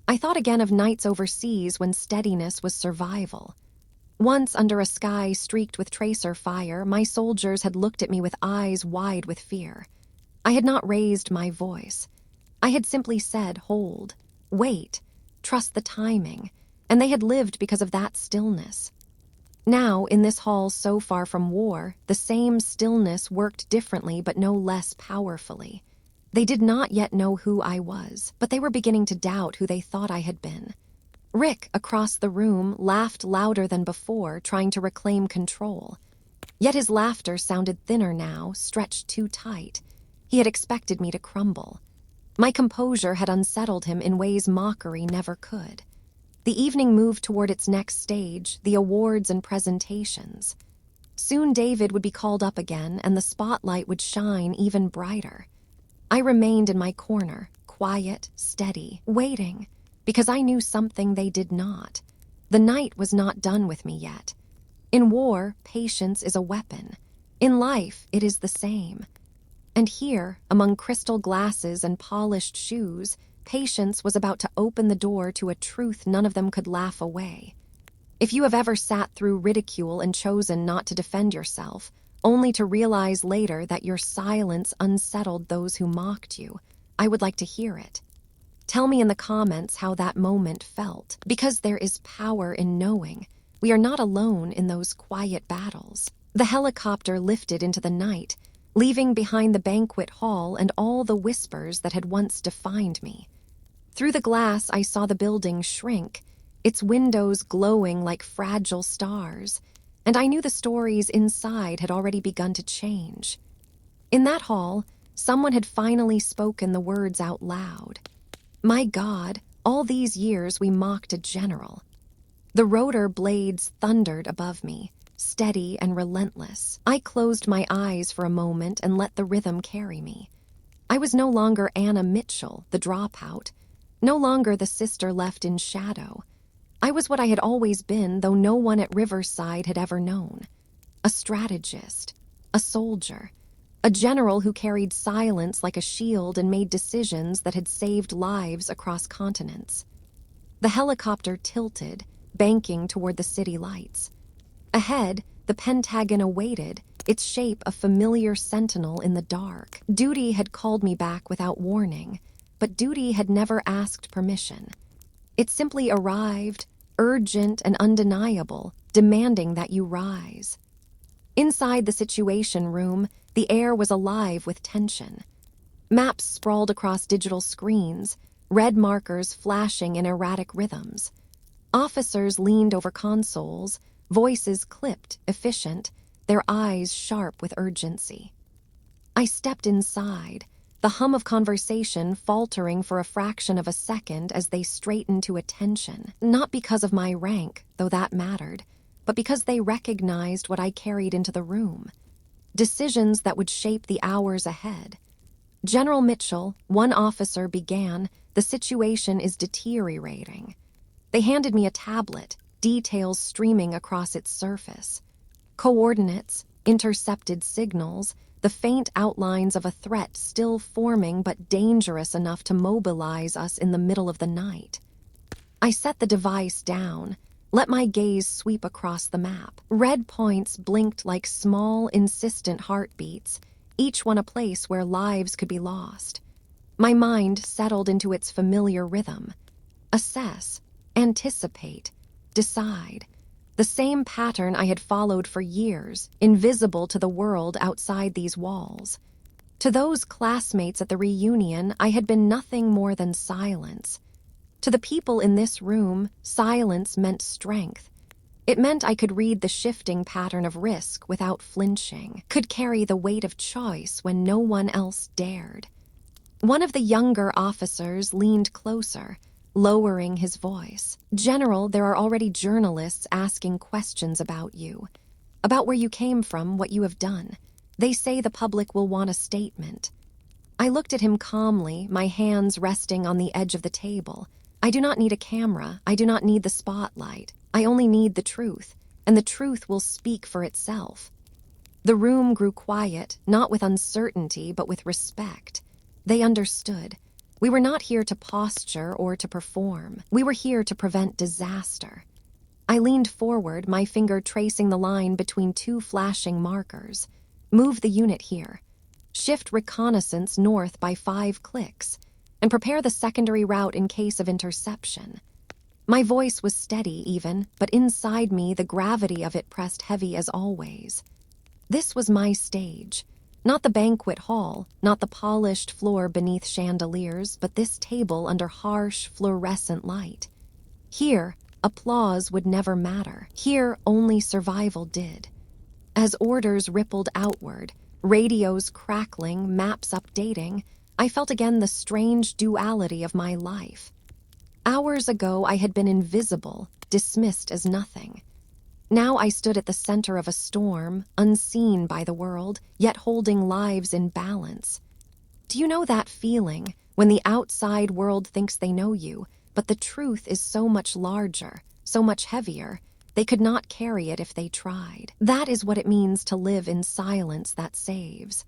I thought again of nights overseas when steadiness was survival. Once, under a sky streaked with tracer fire, my soldiers had looked at me with eyes wide with fear. I had not raised my voice. I had simply said, "Hold, wait, trust the timing," and they had lived because of that stillness. Now, in this hall so far from war, the same stillness worked differently but no less powerfully. They did not yet know who I was, but they were beginning to doubt who they thought I had been. Rick, across the room, laughed louder than before, trying to reclaim control. Yet his laughter sounded thinner now, stretched too tight. He had expected me to crumble. My composure had unsettled him in ways mockery never could. The evening moved toward its next stage, the awards and presentations. Soon David would be called up again, and the spotlight would shine even brighter. I remained in my corner, quiet, steady, waiting, because I knew something they did not. The night was not done with me yet. In war, patience is a weapon. In life, it is the same. And here, among crystal glasses and polished shoes, patience was about to open the door to a truth none of them could laugh away. If you have ever sat through ridicule and chosen not to defend yourself, only to realize later that your silence unsettled those who mocked you, I would like to hear it. Tell me in the comments how that moment felt, because there is power in knowing we are not alone in those quiet battles. The helicopter lifted into the night, leaving behind the banquet hall and all the whispers that had once defined me. Through the glass, I saw the building shrink, its windows glowing like fragile stars, and I knew the stories inside had already begun to change. In that hall, someone had finally spoken the words out loud. My God, all these years we mocked a general. The rotor blades thundered above me, steady and relentless. I closed my eyes for a moment and let the rhythm carry me. I was no longer Anna Mitchell, the dropout, no longer the sister left in shadow. I was what I had always been, though no one at Riverside had ever known. A strategist, a soldier, a general who carried silence like a shield and made decisions that had saved lives across continents. The helicopter tilted, banking toward the city lights. Ahead, the Pentagon awaited, its shape a familiar sentinel in the dark. Duty had called me back without warning, but duty had never asked permission. It simply arrived, urgent and undeniable, demanding that you rise. Inside the Situation Room, the air was alive with tension. Maps sprawled across digital screens, red markers flashing in erratic rhythms. Officers leaned over consoles, voices clipped, efficient, their eyes sharp with urgency. I stepped inside, the hum of conversation faltering for a fraction of a second as they straightened to attention, not because of my rank, though that mattered, but because they recognized what I carried into the room. Decisions that would shape the hours ahead. General Mitchell, one officer began, "The situation is deteriorating." They handed me a tablet, details streaming across its surface. Coordinates, intercepted signals, the faint outlines of a threat still forming but dangerous enough to mobilize us in the middle of the night. I set the device down, let my gaze sweep across the map. Red points blinked like small, insistent heartbeats, each one a place where lives could be lost. My mind settled into its familiar rhythm. Assess, anticipate, decide. The same pattern I had followed for years, invisible to the world outside these walls. To those classmates at the reunion, I had been nothing more than silence. To the people in this room, silence meant strength. It meant I could read the shifting pattern of risk without flinching, could carry the weight of choice when no one else dared. One of the younger officers leaned closer, lowering his voice. "General, there are already journalists asking questions about you, about where you came from, what you have done. They say the public will want a statement." I looked at him calmly, my hands resting on the edge of the table. I do not need a camera. I do not need the spotlight. I only need the truth, and the truth will speak for itself. The room grew quiet, not with uncertainty, but with respect. They understood. We were not here to posture or to perform. We were here to prevent disaster. I leaned forward, my finger tracing the line between two flashing markers. Move the unit here. Shift reconnaissance north by 5 clicks, and prepare the secondary route in case of interception. My voice was steady even, but inside me the gravity of it pressed heavy as always. This was my stage. Not the banquet hall, not the polished floor beneath chandeliers, but this table under harsh, fluorescent light. Here, applause would never matter. Here, only survival did. As orders rippled outward, radios crackling, maps updating, I felt again the strange duality of my life. Hours ago, I had been invisible, dismissed as nothing. Now I stood at the center of a storm, unseen by the world, yet holding lives in balance. Do you know that feeling, when the outside world thinks they know you, but the truth is so much larger, so much heavier, they could not carry it if they tried? That is what it means to live in silence that saves.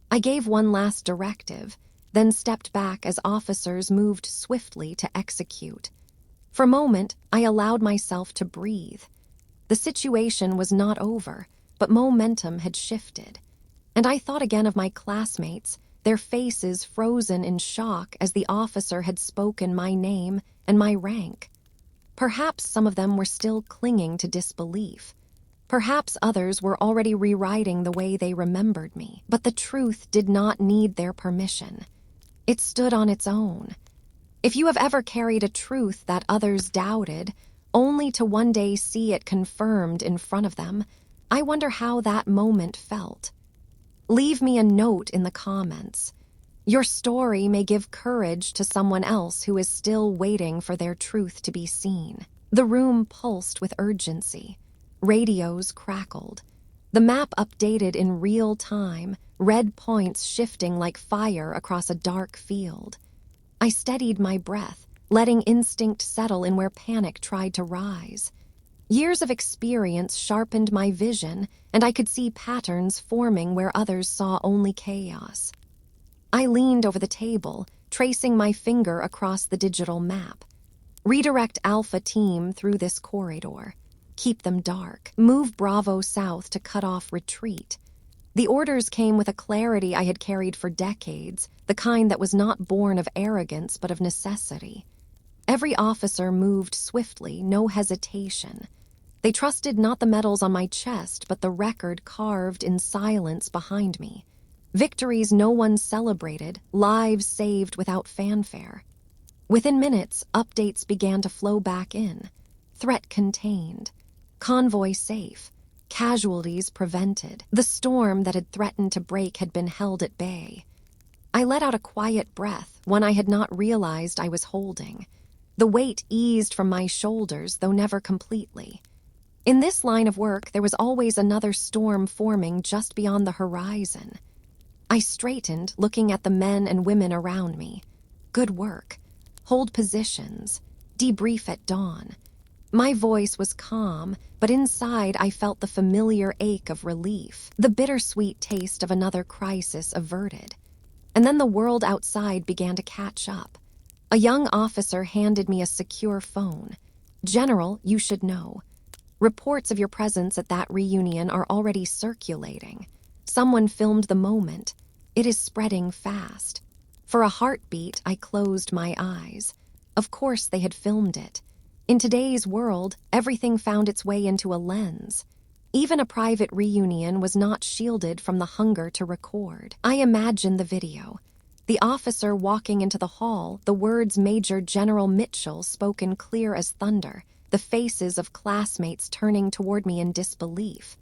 I gave one last directive, then stepped back as officers moved swiftly to execute. For a moment, I allowed myself to breathe. The situation was not over, but momentum had shifted. And I thought again of my classmates, their faces frozen in shock as the officer had spoken my name and my rank. Perhaps some of them were still clinging to disbelief. Perhaps others were already rewriting the way they remembered me. But the truth did not need their permission. It stood on its own. If you have ever carried a truth that others doubted, only to one day see it confirmed in front of them, I wonder how that moment felt. Leave me a note in the comments. Your story may give courage to someone else who is still waiting for their truth to be seen. The room pulsed with urgency. Radios crackled. The map updated in real time, red points shifting like fire across a dark field. I steadied my breath, letting instinct settle in where panic tried to rise. Years of experience sharpened my vision, and I could see patterns forming where others saw only chaos. I leaned over the table, tracing my finger across the digital map. Redirect Alpha Team through this corridor. Keep them dark. Move Bravo south to cut off retreat. The orders came with a clarity I had carried for decades, the kind that was not born of arrogance but of necessity. Every officer moved swiftly, no hesitation. They trusted not the medals on my chest, but the record carved in silence behind me. Victories no one celebrated, lives saved without fanfare. Within minutes, updates began to flow back in. Threat contained. Convoy safe. Casualties prevented. The storm that had threatened to break had been held at bay. I let out a quiet breath, one I had not realized I was holding. The weight eased from my shoulders, though never completely. In this line of work, there was always another storm forming just beyond the horizon. I straightened, looking at the men and women around me. Good work. Hold positions. Debrief at dawn. My voice was calm, but inside I felt the familiar ache of relief, the bittersweet taste of another crisis averted. And then the world outside began to catch up. A young officer handed me a secure phone. "General, you should know. Reports of your presence at that reunion are already circulating. Someone filmed the moment. It is spreading fast." For a heartbeat, I closed my eyes. Of course they had filmed it. In today's world, everything found its way into a lens. Even a private reunion was not shielded from the hunger to record. I imagined the video. The officer walking into the hall, the words Major General Mitchell spoken clear as thunder, the faces of classmates turning toward me in disbelief.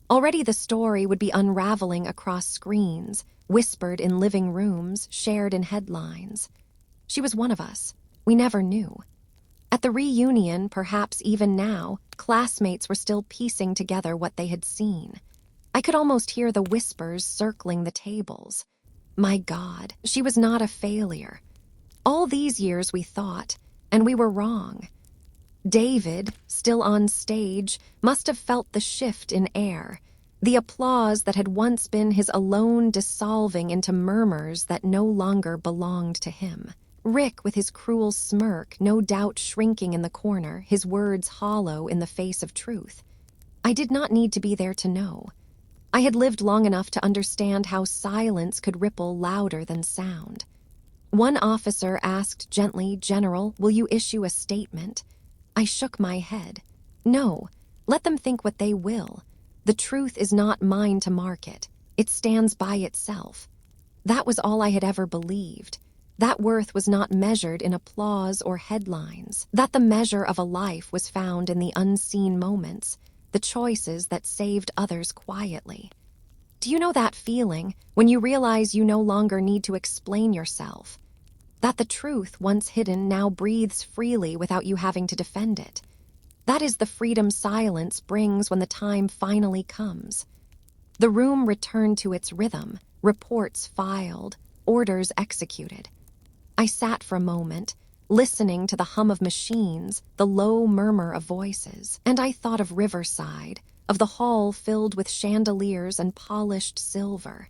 Already the story would be unraveling across screens, whispered in living rooms, shared in headlines. She was one of us. We never knew. At the reunion, perhaps even now, classmates were still piecing together what they had seen. I could almost hear the whispers circling the tables. My God, she was not a failure. All these years we thought, and we were wrong. David, still on stage, must have felt the shift in air, the applause that had once been his alone dissolving into murmurs that no longer belonged to him. Rick, with his cruel smirk, no doubt shrinking in the corner, his words hollow in the face of truth. I did not need to be there to know. I had lived long enough to understand how silence could ripple louder than sound. One officer asked gently, "General, will you issue a statement?" I shook my head. No, let them think what they will. The truth is not mine to market. It stands by itself. That was all I had ever believed. That worth was not measured in applause or headlines. That the measure of a life was found in the unseen moments, the choices that saved others quietly. Do you know that feeling when you realize you no longer need to explain yourself? That the truth, once hidden, now breathes freely without you having to defend it. That is the freedom silence brings when the time finally comes. The room returned to its rhythm, reports filed, orders executed. I sat for a moment, listening to the hum of machines, the low murmur of voices, and I thought of Riverside, of the hall filled with chandeliers and polished silver.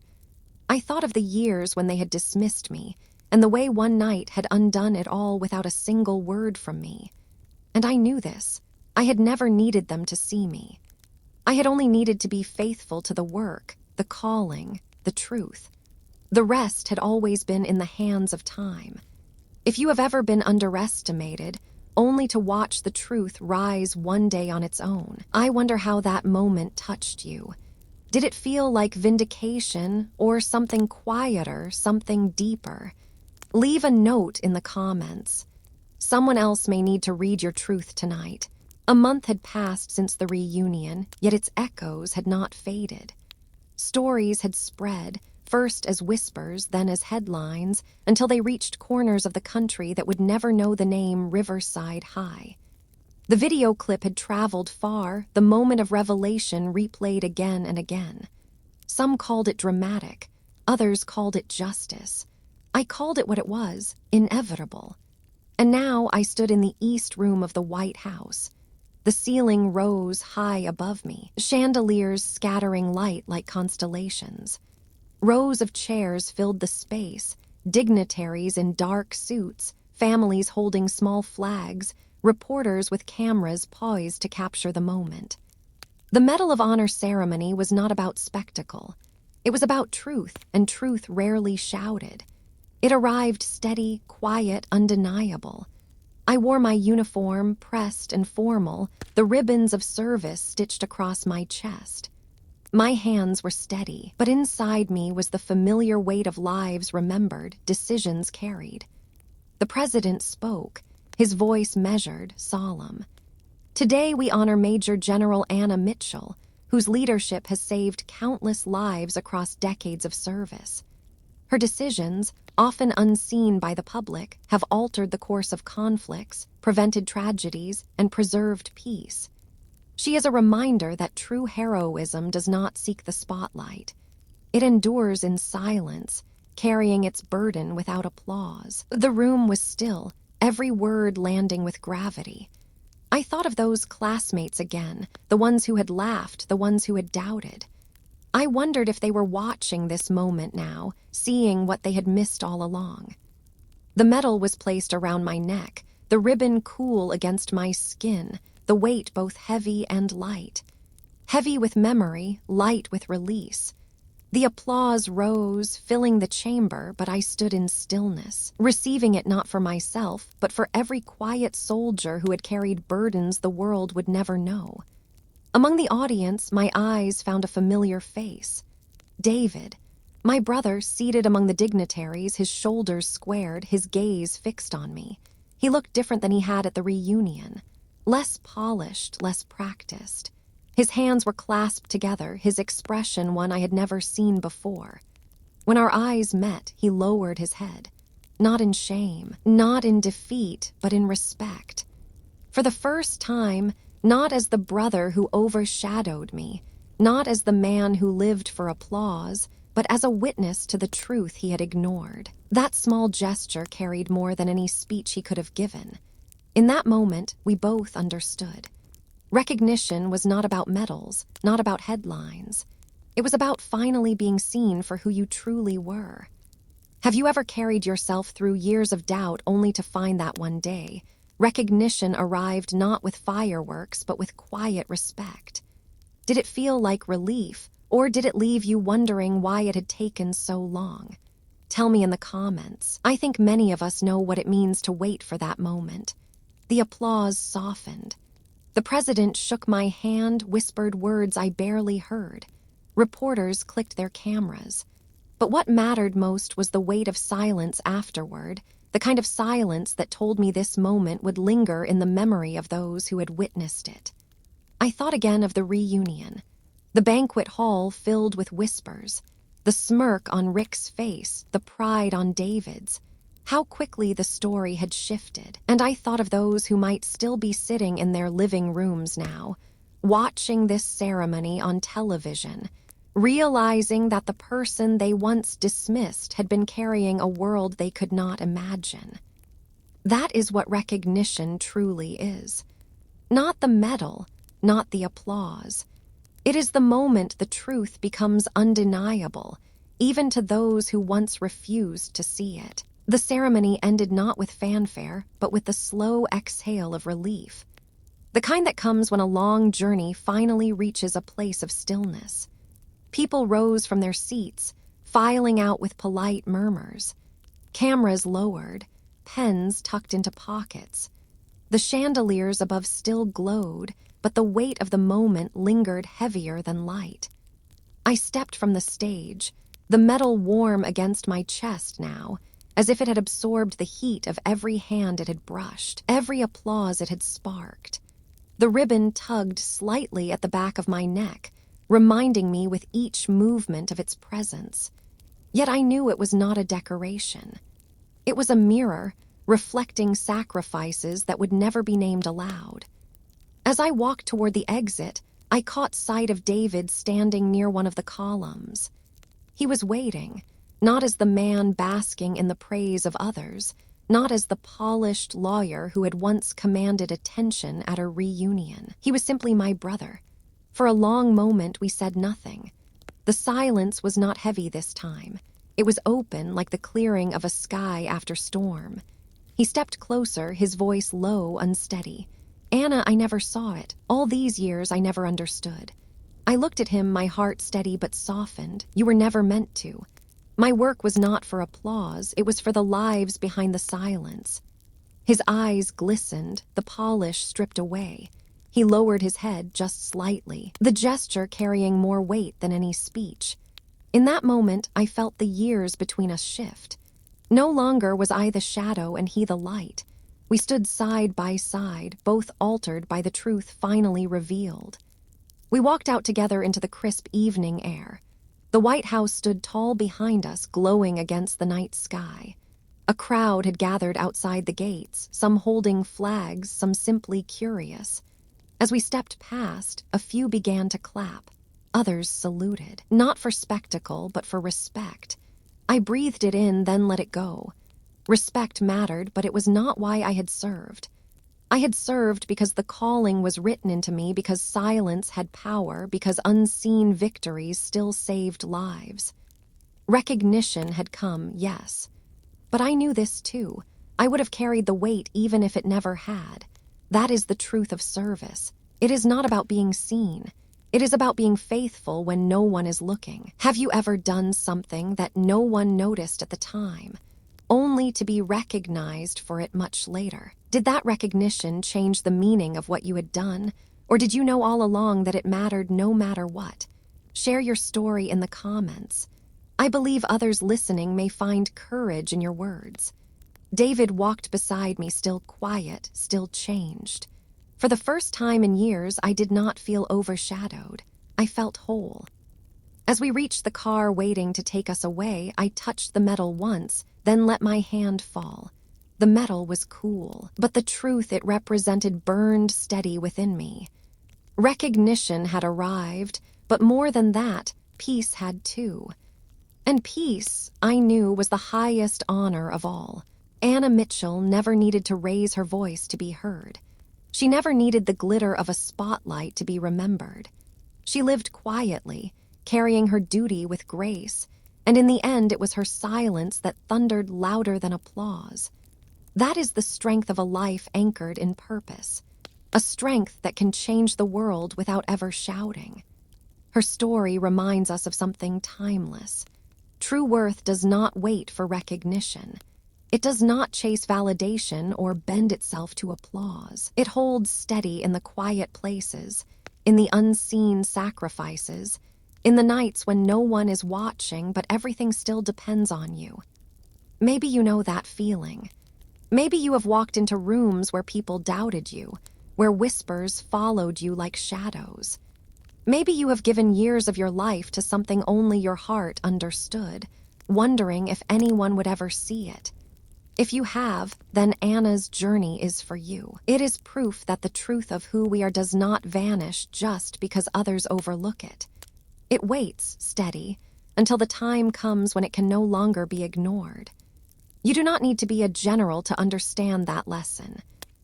I thought of the years when they had dismissed me, and the way one night had undone it all without a single word from me. And I knew this. I had never needed them to see me. I had only needed to be faithful to the work, the calling, the truth. The rest had always been in the hands of time. If you have ever been underestimated, only to watch the truth rise one day on its own, I wonder how that moment touched you. Did it feel like vindication or something quieter, something deeper? Leave a note in the comments. Someone else may need to read your truth tonight. A month had passed since the reunion, yet its echoes had not faded. Stories had spread, first as whispers, then as headlines, until they reached corners of the country that would never know the name Riverside High. The video clip had traveled far, the moment of revelation replayed again and again. Some called it dramatic, others called it justice. I called it what it was, inevitable. And now I stood in the East Room of the White House. The ceiling rose high above me, chandeliers scattering light like constellations. Rows of chairs filled the space, dignitaries in dark suits, families holding small flags, reporters with cameras poised to capture the moment. The Medal of Honor ceremony was not about spectacle. It was about truth, and truth rarely shouted. It arrived steady, quiet, undeniable. I wore my uniform, pressed and formal, the ribbons of service stitched across my chest. My hands were steady, but inside me was the familiar weight of lives remembered, decisions carried. The president spoke, his voice measured, solemn. Today we honor Major General Anna Mitchell, whose leadership has saved countless lives across decades of service. Her decisions, often unseen by the public, have altered the course of conflicts, prevented tragedies, and preserved peace. She is a reminder that true heroism does not seek the spotlight. It endures in silence, carrying its burden without applause. The room was still, every word landing with gravity. I thought of those classmates again, the ones who had laughed, the ones who had doubted. I wondered if they were watching this moment now, seeing what they had missed all along. The medal was placed around my neck, the ribbon cool against my skin, the weight both heavy and light. Heavy with memory, light with release. The applause rose, filling the chamber, but I stood in stillness, receiving it not for myself, but for every quiet soldier who had carried burdens the world would never know. Among the audience, my eyes found a familiar face. David, my brother, seated among the dignitaries, his shoulders squared, his gaze fixed on me. He looked different than he had at the reunion. Less polished, less practiced. His hands were clasped together, his expression one I had never seen before. When our eyes met, he lowered his head. Not in shame, not in defeat, but in respect. For the first time, not as the brother who overshadowed me, not as the man who lived for applause, but as a witness to the truth he had ignored. That small gesture carried more than any speech he could have given. In that moment, we both understood. Recognition was not about medals, not about headlines. It was about finally being seen for who you truly were. Have you ever carried yourself through years of doubt only to find that one day, recognition arrived not with fireworks but with quiet respect? Did it feel like relief, or did it leave you wondering why it had taken so long? Tell me in the comments. I think many of us know what it means to wait for that moment. The applause softened. The president shook my hand, whispered words I barely heard. Reporters clicked their cameras. But what mattered most was the weight of silence afterward, the kind of silence that told me this moment would linger in the memory of those who had witnessed it. I thought again of the reunion. The banquet hall filled with whispers. The smirk on Rick's face, the pride on David's. How quickly the story had shifted, and I thought of those who might still be sitting in their living rooms now, watching this ceremony on television, realizing that the person they once dismissed had been carrying a world they could not imagine. That is what recognition truly is. Not the medal, not the applause. It is the moment the truth becomes undeniable, even to those who once refused to see it. The ceremony ended not with fanfare, but with the slow exhale of relief. The kind that comes when a long journey finally reaches a place of stillness. People rose from their seats, filing out with polite murmurs. Cameras lowered, pens tucked into pockets. The chandeliers above still glowed, but the weight of the moment lingered heavier than light. I stepped from the stage, the metal warm against my chest now, as if it had absorbed the heat of every hand it had brushed, every applause it had sparked. The ribbon tugged slightly at the back of my neck, reminding me with each movement of its presence. Yet I knew it was not a decoration. It was a mirror, reflecting sacrifices that would never be named aloud. As I walked toward the exit, I caught sight of David standing near one of the columns. He was waiting, not as the man basking in the praise of others, not as the polished lawyer who had once commanded attention at a reunion. He was simply my brother. For a long moment we said nothing. The silence was not heavy this time. It was open like the clearing of a sky after storm. He stepped closer, his voice low, unsteady. "Anna, I never saw it. All these years I never understood." I looked at him, my heart steady but softened. "You were never meant to. My work was not for applause, it was for the lives behind the silence." His eyes glistened, the polish stripped away. He lowered his head just slightly, the gesture carrying more weight than any speech. In that moment, I felt the years between us shift. No longer was I the shadow and he the light. We stood side by side, both altered by the truth finally revealed. We walked out together into the crisp evening air. The White House stood tall behind us, glowing against the night sky. A crowd had gathered outside the gates, some holding flags, some simply curious. As we stepped past, a few began to clap. Others saluted, not for spectacle, but for respect. I breathed it in, then let it go. Respect mattered, but it was not why I had served. I had served because the calling was written into me, because silence had power, because unseen victories still saved lives. Recognition had come, yes. But I knew this too. I would have carried the weight even if it never had. That is the truth of service. It is not about being seen. It is about being faithful when no one is looking. Have you ever done something that no one noticed at the time, only to be recognized for it much later? Did that recognition change the meaning of what you had done, or did you know all along that it mattered no matter what? Share your story in the comments. I believe others listening may find courage in your words. David walked beside me, still quiet, still changed. For the first time in years, I did not feel overshadowed. I felt whole. As we reached the car waiting to take us away, I touched the metal once, then let my hand fall. The metal was cool, but the truth it represented burned steady within me. Recognition had arrived, but more than that, peace had too. And peace, I knew, was the highest honor of all. Anna Mitchell never needed to raise her voice to be heard. She never needed the glitter of a spotlight to be remembered. She lived quietly, carrying her duty with grace, and in the end it was her silence that thundered louder than applause. That is the strength of a life anchored in purpose, a strength that can change the world without ever shouting. Her story reminds us of something timeless. True worth does not wait for recognition. It does not chase validation or bend itself to applause. It holds steady in the quiet places, in the unseen sacrifices, in the nights when no one is watching but everything still depends on you. Maybe you know that feeling. Maybe you have walked into rooms where people doubted you, where whispers followed you like shadows. Maybe you have given years of your life to something only your heart understood, wondering if anyone would ever see it. If you have, then Anna's journey is for you. It is proof that the truth of who we are does not vanish just because others overlook it. It waits, steady, until the time comes when it can no longer be ignored. You do not need to be a general to understand that lesson.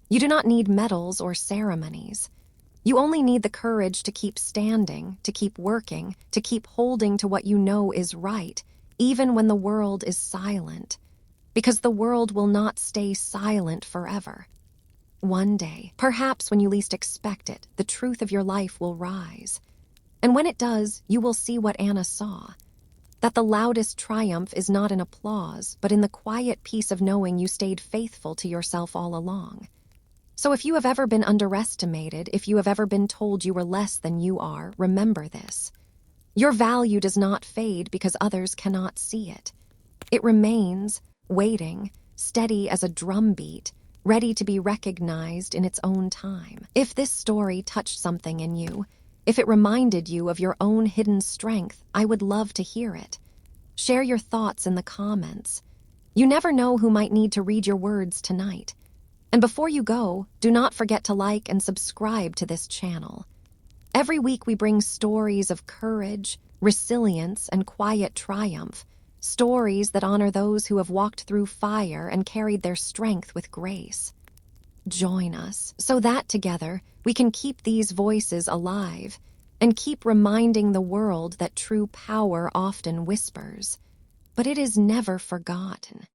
You do not need medals or ceremonies. You only need the courage to keep standing, to keep working, to keep holding to what you know is right, even when the world is silent. because the world will not stay silent forever. One day, perhaps when you least expect it, the truth of your life will rise. And when it does, you will see what Anna saw. That the loudest triumph is not in applause, but in the quiet peace of knowing you stayed faithful to yourself all along. So if you have ever been underestimated, if you have ever been told you were less than you are, remember this. Your value does not fade because others cannot see it. It remains, waiting, steady as a drumbeat, ready to be recognized in its own time. If this story touched something in you, if it reminded you of your own hidden strength, I would love to hear it. Share your thoughts in the comments. You never know who might need to read your words tonight. And before you go, do not forget to like and subscribe to this channel. Every week we bring stories of courage, resilience, and quiet triumph, stories that honor those who have walked through fire and carried their strength with grace. Join us so that together we can keep these voices alive and keep reminding the world that true power often whispers, but it is never forgotten.